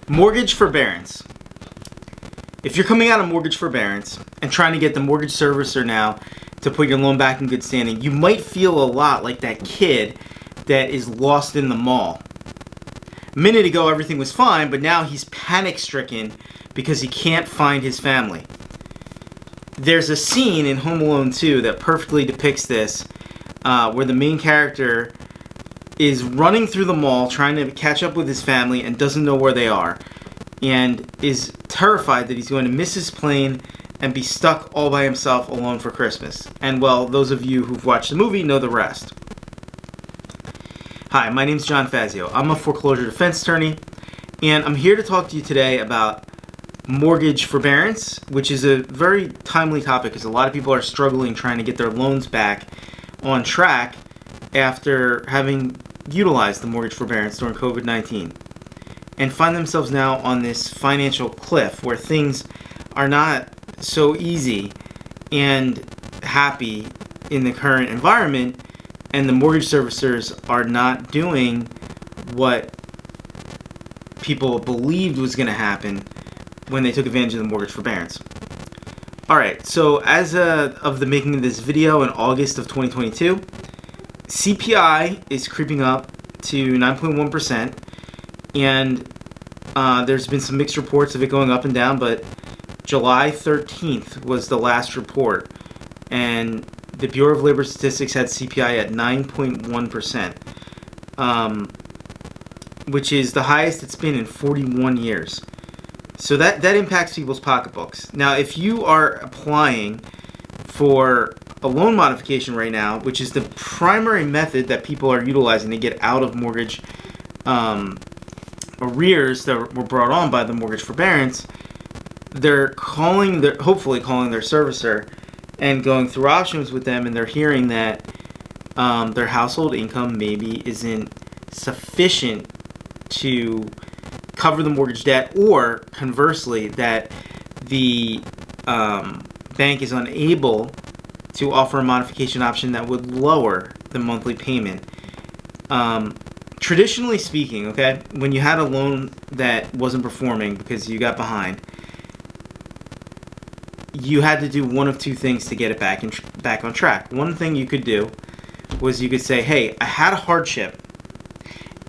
Mortgage forbearance. If you're coming out of mortgage forbearance and trying to get the mortgage servicer now to put your loan back in good standing, you might feel a lot like that kid that is lost in the mall. A minute ago, everything was fine, but now he's panic-stricken because he can't find his family. There's a scene in Home Alone 2 that perfectly depicts this, where the main character is running through the mall trying to catch up with his family and doesn't know where they are, and is terrified that he's going to miss his plane and be stuck all by himself alone for Christmas. And well, those of you who've watched the movie know the rest. Hi, my name's John Fazio. I'm a foreclosure defense attorney, and I'm here to talk to you today about mortgage forbearance, which is a very timely topic because a lot of people are struggling trying to get their loans back on track after having utilized the mortgage forbearance during COVID-19 and find themselves now on this financial cliff where things are not so easy and happy in the current environment, and the mortgage servicers are not doing what people believed was going to happen when they took advantage of the mortgage forbearance. Alright, so as of the making of this video in August of 2022, CPI is creeping up to 9.1%, and there's been some mixed reports of it going up and down, but July 13th was the last report, and the Bureau of Labor Statistics had CPI at 9.1%, which is the highest it's been in 41 years. So that impacts people's pocketbooks. Now, if you are applying for a loan modification right now, which is the primary method that people are utilizing to get out of mortgage arrears that were brought on by the mortgage forbearance, they're hopefully calling their servicer and going through options with them, and they're hearing that their household income maybe isn't sufficient to cover the mortgage debt, or conversely, that the bank is unable to offer a modification option that would lower the monthly payment. Traditionally speaking, okay, when you had a loan that wasn't performing because you got behind, you had to do one of two things to get it back on track. One thing you could do was you could say, hey, I had a hardship,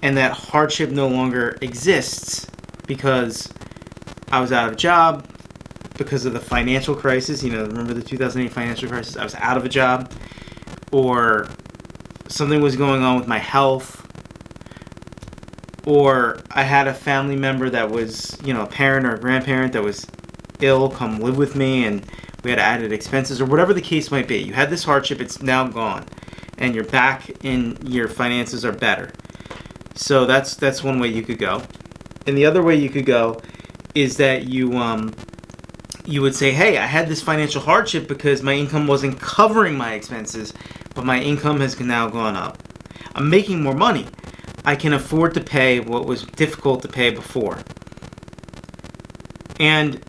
and that hardship no longer exists because I was out of a job because of the financial crisis. You know, remember the 2008 financial crisis? I was out of a job, or something was going on with my health, or I had a family member that was, you know, a parent or a grandparent that was ill come live with me, and we had added expenses, or whatever the case might be. You had this hardship, it's now gone, and you're back and your finances are better. So that's one way you could go. And the other way you could go is that you would say, hey, I had this financial hardship because my income wasn't covering my expenses, but my income has now gone up. I'm making more money. I can afford to pay what was difficult to pay before. And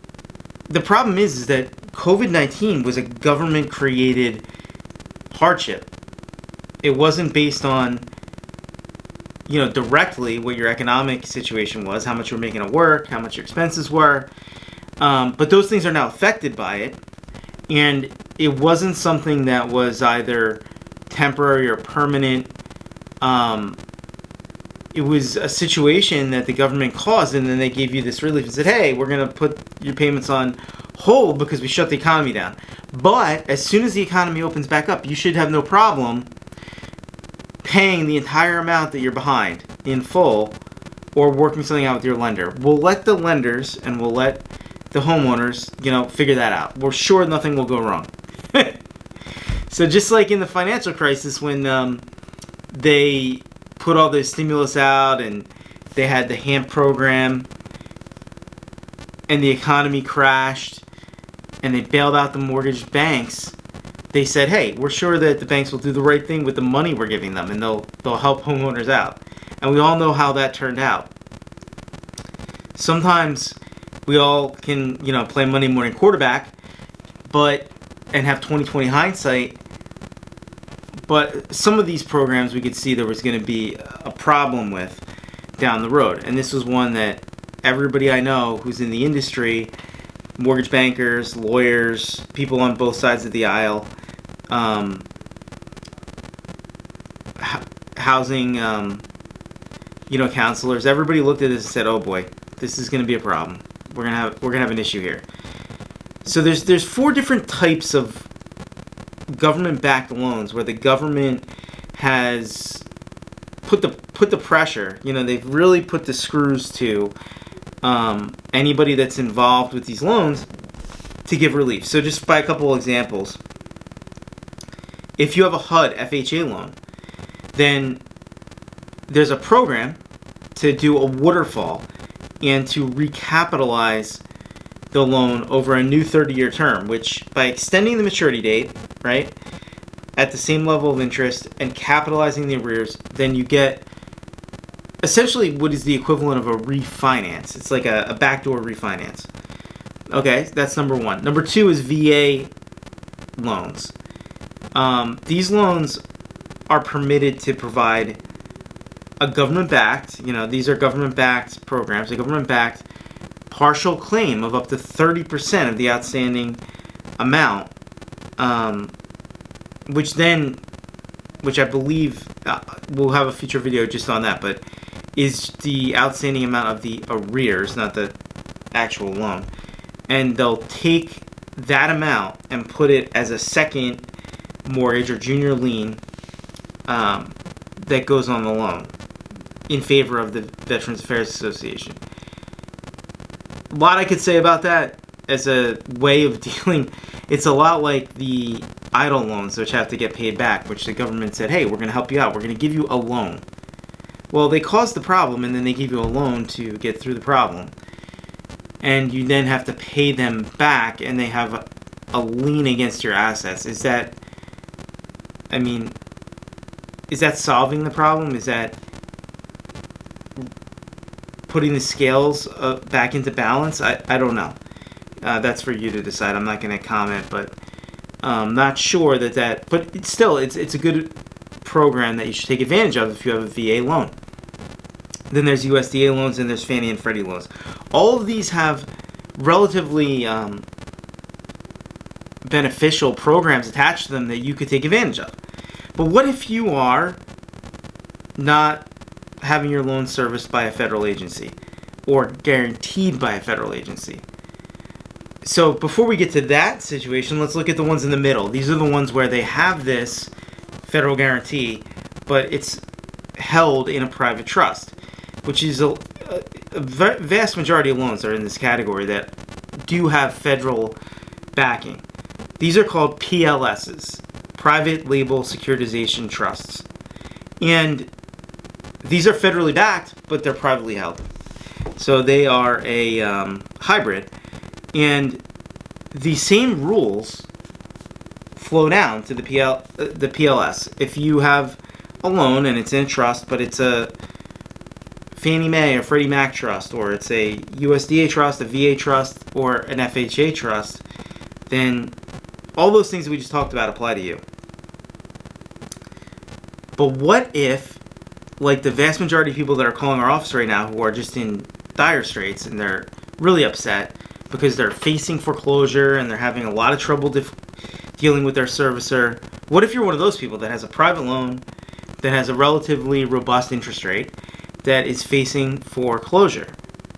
the problem is that COVID-19 was a government-created hardship. It wasn't based on, you know, directly what your economic situation was, how much you were making at work, how much your expenses were. But those things are now affected by it. And it wasn't something that was either temporary or permanent. It was a situation that the government caused, and then they gave you this relief and said, hey, we're going to put your payments on hold because we shut the economy down. But as soon as the economy opens back up, you should have no problem paying the entire amount that you're behind in full, or working something out with your lender. We'll let the lenders and we'll let the homeowners, you know, figure that out. We're sure nothing will go wrong. So just like in the financial crisis when they put all the stimulus out and they had the HAMP program and the economy crashed and they bailed out the mortgage banks, they said, hey, we're sure that the banks will do the right thing with the money we're giving them, and they'll help homeowners out. And we all know how that turned out. Sometimes we all can, you know, play Monday morning quarterback, and have 20/20 hindsight. But some of these programs we could see there was going to be a problem with down the road, and this was one that everybody I know who's in the industry, mortgage bankers, lawyers, people on both sides of the aisle, housing, counselors, everybody looked at this and said, "Oh boy, this is going to be a problem. We're gonna have an issue here." So there's 4 different types of government-backed loans where the government has put the pressure. They've really put the screws to anybody that's involved with these loans to give relief. So just by a couple of examples, if you have a HUD FHA loan, then there's a program to do a waterfall and to recapitalize the loan over a new 30-year term, which by extending the maturity date, right, at the same level of interest and capitalizing the arrears, then you get essentially what is the equivalent of a refinance. It's like a backdoor refinance. Okay, that's number 1. Number 2 is VA loans. These loans are permitted to provide a government-backed, these are government-backed programs, a government-backed partial claim of up to 30% of the outstanding amount, which I believe we'll have a future video just on that, but is the outstanding amount of the arrears, not the actual loan. And they'll take that amount and put it as a second mortgage or junior lien that goes on the loan in favor of the Veterans Affairs Association. A lot I could say about that as a way of dealing. It's a lot like the EIDL loans, which have to get paid back, which the government said, hey, we're going to help you out. We're going to give you a loan. Well, they caused the problem, and then they give you a loan to get through the problem. And you then have to pay them back, and they have a lien against your assets. Is that solving the problem? Is that putting the scales back into balance? I don't know. That's for you to decide. I'm not going to comment, but I'm not sure that. But it's a good program that you should take advantage of if you have a VA loan. Then there's USDA loans, and there's Fannie and Freddie loans. All of these have relatively beneficial programs attached to them that you could take advantage of. But what if you are not having your loan serviced by a federal agency or guaranteed by a federal agency? So before we get to that situation, let's look at the ones in the middle. These are the ones where they have this federal guarantee, but it's held in a private trust, which is a vast majority of loans are in this category that do have federal backing. These are called PLSs, Private Label Securitization Trusts. And these are federally backed, but they're privately held. So they are a hybrid. And the same rules flow down to the PLS. If you have a loan and it's in a trust, but it's a Fannie Mae or Freddie Mac trust, or it's a USDA trust, a VA trust, or an FHA trust, then all those things we just talked about apply to you. But what if, like the vast majority of people that are calling our office right now who are just in dire straits and they're really upset because they're facing foreclosure and they're having a lot of trouble dealing with their servicer. What if you're one of those people that has a private loan that has a relatively robust interest rate that is facing foreclosure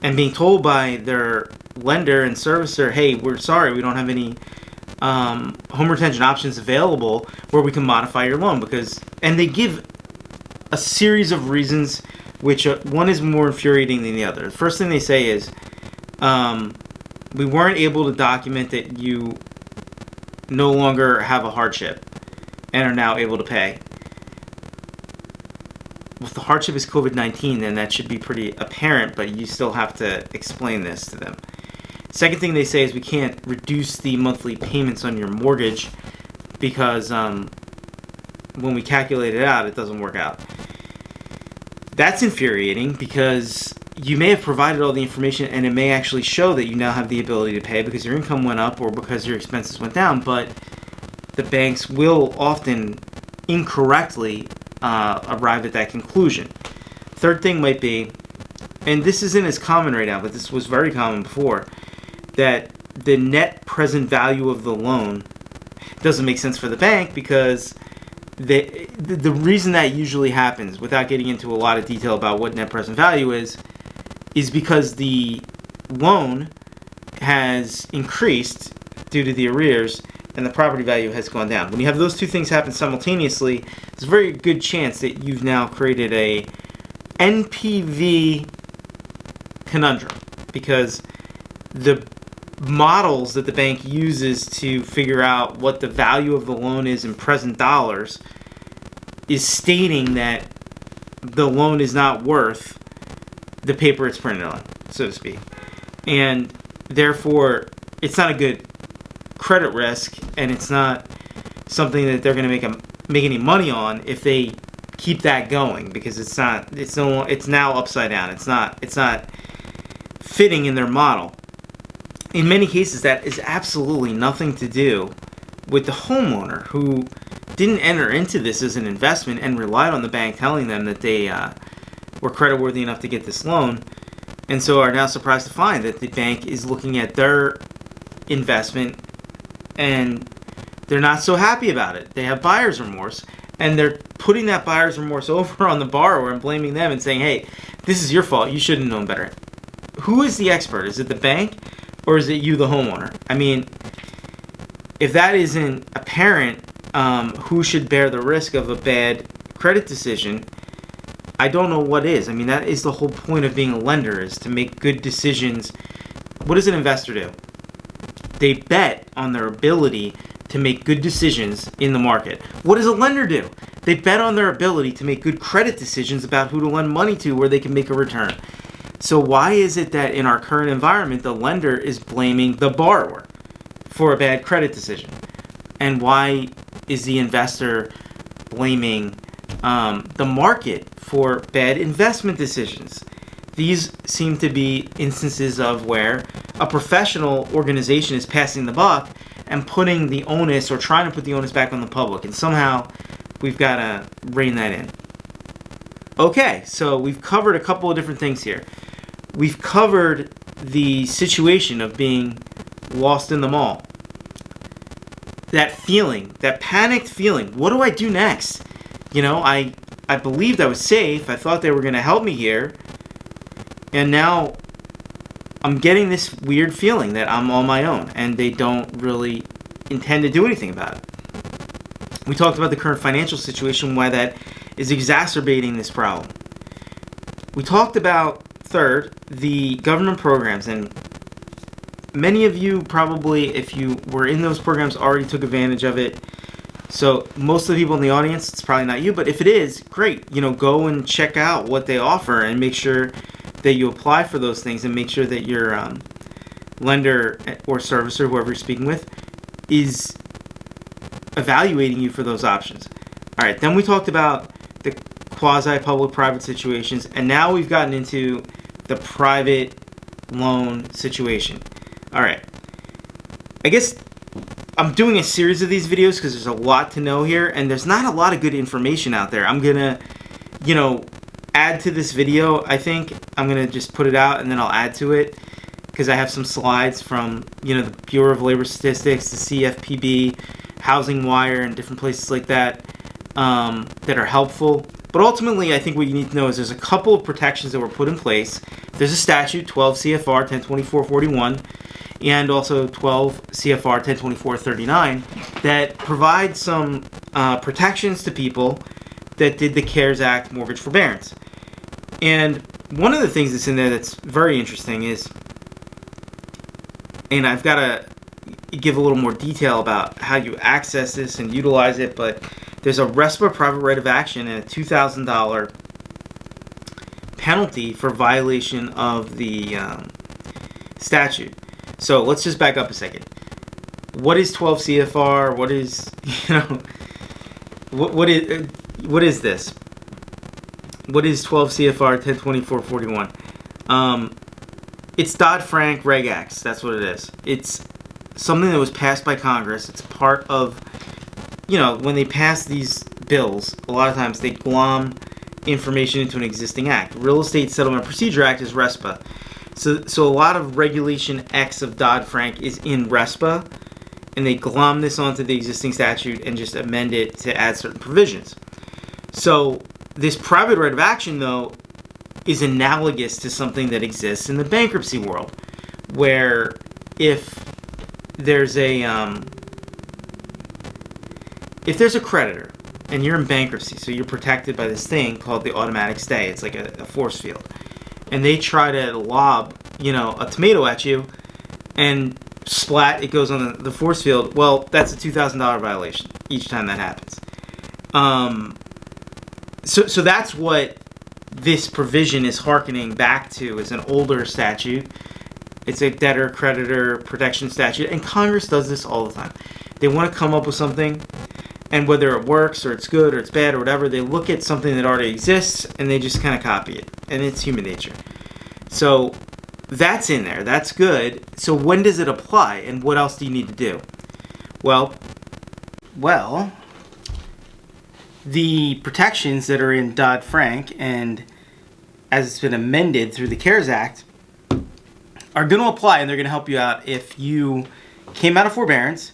and being told by their lender and servicer, hey, we're sorry, we don't have any home retention options available where we can modify your loan, and they give a series of reasons, which one is more infuriating than the other. The first thing they say is, we weren't able to document that you no longer have a hardship and are now able to pay. Well, if the hardship is COVID-19, then that should be pretty apparent, but you still have to explain this to them. Second thing they say is we can't reduce the monthly payments on your mortgage because when we calculate it out, it doesn't work out. That's infuriating because you may have provided all the information and it may actually show that you now have the ability to pay because your income went up or because your expenses went down, but the banks will often incorrectly arrive at that conclusion. Third thing might be and this isn't as common right now, but this was very common before, that the net present value of the loan doesn't make sense for the bank, because the reason that usually happens, without getting into a lot of detail about what net present value is because the loan has increased due to the arrears and the property value has gone down. When you have those two things happen simultaneously, there's a very good chance that you've now created a NPV conundrum, because the models that the bank uses to figure out what the value of the loan is in present dollars is stating that the loan is not worth the paper it's printed on, so to speak. And therefore, it's not a good credit risk, and it's not something that they're going to make any money on if they keep that going, because it's now upside down. It's not fitting in their model. In many cases, that is absolutely nothing to do with the homeowner, who didn't enter into this as an investment and relied on the bank telling them that they were creditworthy enough to get this loan, and so are now surprised to find that the bank is looking at their investment and they're not so happy about it. They have buyer's remorse, and they're putting that buyer's remorse over on the borrower and blaming them and saying, hey, this is your fault. You should have known better. Who is the expert? Is it the bank, or is it you, the homeowner? I mean, if that isn't apparent, who should bear the risk of a bad credit decision, I don't know what is. I mean, that is the whole point of being a lender, is to make good decisions. What does an investor do? They bet on their ability to make good decisions in the market. What does a lender do? They bet on their ability to make good credit decisions about who to lend money to where they can make a return. So why is it that in our current environment, the lender is blaming the borrower for a bad credit decision? And why is the investor blaming the market for bad investment decisions? These seem to be instances of where a professional organization is passing the buck and putting the onus, or trying to put the onus, back on the public. And somehow we've got to rein that in. Okay, so we've covered a couple of different things here. We've covered the situation of being lost in the mall. That feeling, that panicked feeling. What do I do next? You know, I believed I was safe. I thought they were going to help me here. And now I'm getting this weird feeling that I'm on my own and they don't really intend to do anything about it. We talked about the current financial situation, why that is exacerbating this problem. We talked about, third, the government programs, and many of you probably, if you were in those programs, already took advantage of it. So most of the people in the audience, it's probably not you, but if it is, great. You know, go and check out what they offer and make sure that you apply for those things, and make sure that your lender or servicer, whoever you're speaking with, is evaluating you for those options. All right, then we talked about the quasi-public-private situations, and now we've gotten into the private loan situation. All right, I guess I'm doing a series of these videos because there's a lot to know here, and there's not a lot of good information out there. I'm gonna, add to this video. I think I'm gonna just put it out and then I'll add to it, because I have some slides from the Bureau of Labor Statistics, the CFPB, Housing Wire, and different places like that that are helpful. But ultimately, I think what you need to know is there's a couple of protections that were put in place. There's a statute, 12 CFR 1024-41, and also 12 CFR 1024-39, that provide some protections to people that did the CARES Act Mortgage Forbearance. And one of the things that's in there that's very interesting is, and I've got to give a little more detail about how you access this and utilize it, but there's a RESPA private right of action and a $2,000 penalty for violation of the statute. So let's just back up a second. What is 12 CFR? What is, what is this? What is 12 CFR 1024-41? It's Dodd-Frank Reg Acts. That's what it is. It's something that was passed by Congress. It's part of, when they pass these bills, a lot of times they glom information into an existing act. Real Estate Settlement Procedure Act is RESPA. So a lot of Regulation X of Dodd-Frank is in RESPA, and they glom this onto the existing statute and just amend it to add certain provisions. So this private right of action, though, is analogous to something that exists in the bankruptcy world, where if there's a creditor and you're in bankruptcy, so you're protected by this thing called the automatic stay. It's like a force field, and they try to lob a tomato at you, and splat, it goes on the force field. Well, that's a $2,000 violation each time that happens. So that's what this provision is hearkening back to, is an older statute. It's a debtor-creditor protection statute, and Congress does this all the time. They want to come up with something, and whether it works or it's good or it's bad or whatever, they look at something that already exists and they just kind of copy it, and it's human nature. So that's in there. That's good. So when does it apply, and what else do you need to do? Well, the protections that are in Dodd-Frank, and as it's been amended through the CARES Act, are going to apply, and they're going to help you out if you came out of forbearance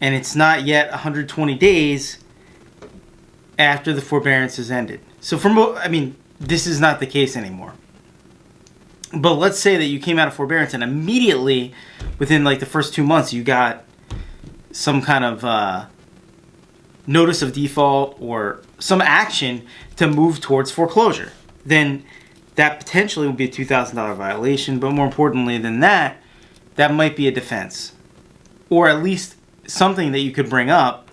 and it's not yet 120 days after the forbearance has ended. So this is not the case anymore. But let's say that you came out of forbearance and immediately, within like the first 2 months, you got some kind of notice of default or some action to move towards foreclosure. Then that potentially would be a $2,000 violation, but more importantly than that, that might be a defense. Or at least something that you could bring up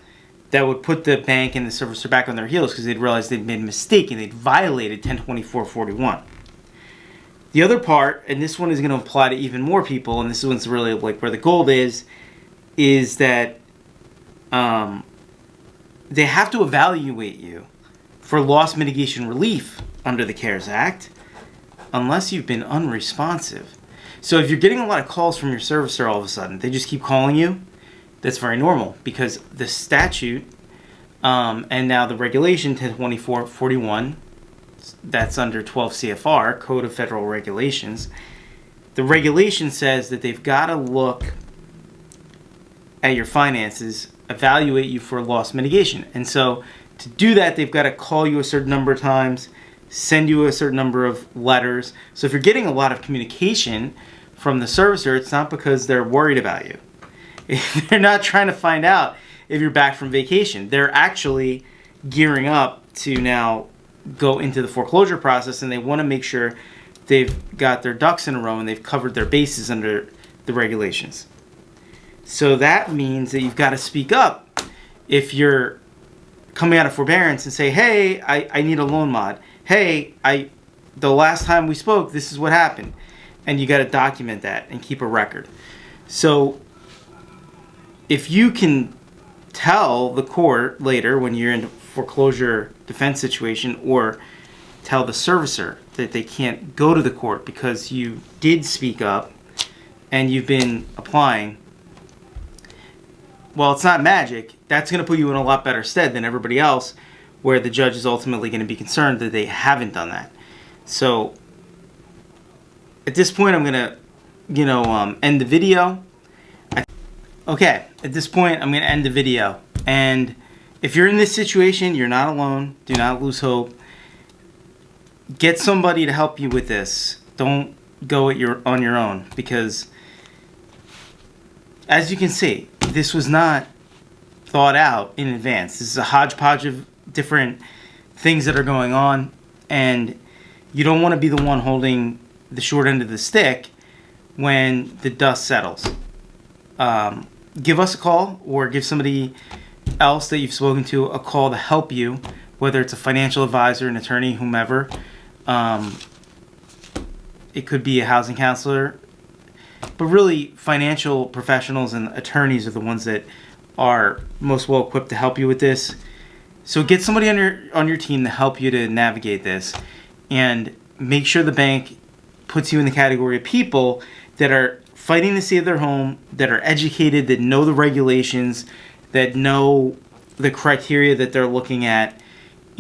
that would put the bank and the servicer back on their heels, because they'd realize they'd made a mistake and they'd violated 1024-41. The other part, and this one is going to apply to even more people, and this one's really like where the gold is that they have to evaluate you for loss mitigation relief under the CARES Act unless you've been unresponsive. So if you're getting a lot of calls from your servicer all of a sudden, they just keep calling you, that's very normal, because the statute and now the regulation 1024-41, that's under 12 CFR, Code of Federal Regulations. The regulation says that they've got to look at your finances, evaluate you for loss mitigation. And so to do that, they've got to call you a certain number of times, send you a certain number of letters. So if you're getting a lot of communication from the servicer, it's not because they're worried about you. They're not trying to find out if you're back from vacation. They're actually gearing up to now go into the foreclosure process, and they want to make sure they've got their ducks in a row and they've covered their bases under the regulations. So that means that you've got to speak up if you're coming out of forbearance and say, hey, I need a loan mod. Hey, the last time we spoke, this is what happened. And you got to document that and keep a record. So if you can tell the court later when you're in a foreclosure defense situation, or tell the servicer that they can't go to the court because you did speak up and you've been applying, well, it's not magic. That's going to put you in a lot better stead than everybody else, where the judge is ultimately going to be concerned that they haven't done that. So at this point, I'm going to, end the video. Okay, at this point, I'm going to end the video. And if you're in this situation, you're not alone. Do not lose hope. Get somebody to help you with this. Don't go on your own, because as you can see, this was not thought out in advance. This is a hodgepodge of different things that are going on, and you don't want to be the one holding the short end of the stick when the dust settles. Give us a call, or give somebody else that you've spoken to a call to help you, whether it's a financial advisor, an attorney, whomever. It could be a housing counselor, but really financial professionals and attorneys are the ones that are most well equipped to help you with this. So get somebody on your team to help you to navigate this, and make sure the bank puts you in the category of people that are fighting to save their home, that are educated, that know the regulations, that know the criteria that they're looking at,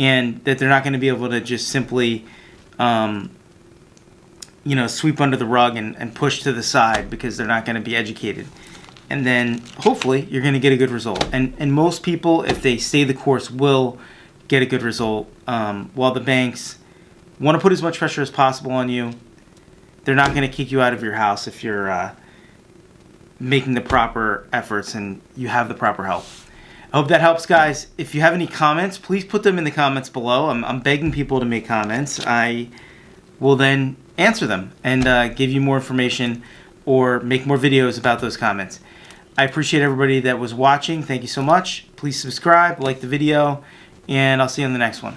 and that they're not going to be able to just simply sweep under the rug and push to the side because they're not going to be educated. And then hopefully you're going to get a good result. And most people, if they stay the course, will get a good result. While the banks want to put as much pressure as possible on you, they're not going to kick you out of your house if you're making the proper efforts and you have the proper help. I hope that helps, guys. If you have any comments, please put them in the comments below. I'm begging people to make comments. I will then answer them and give you more information or make more videos about those comments. I appreciate everybody that was watching. Thank you so much. Please subscribe, like the video, and I'll see you on the next one.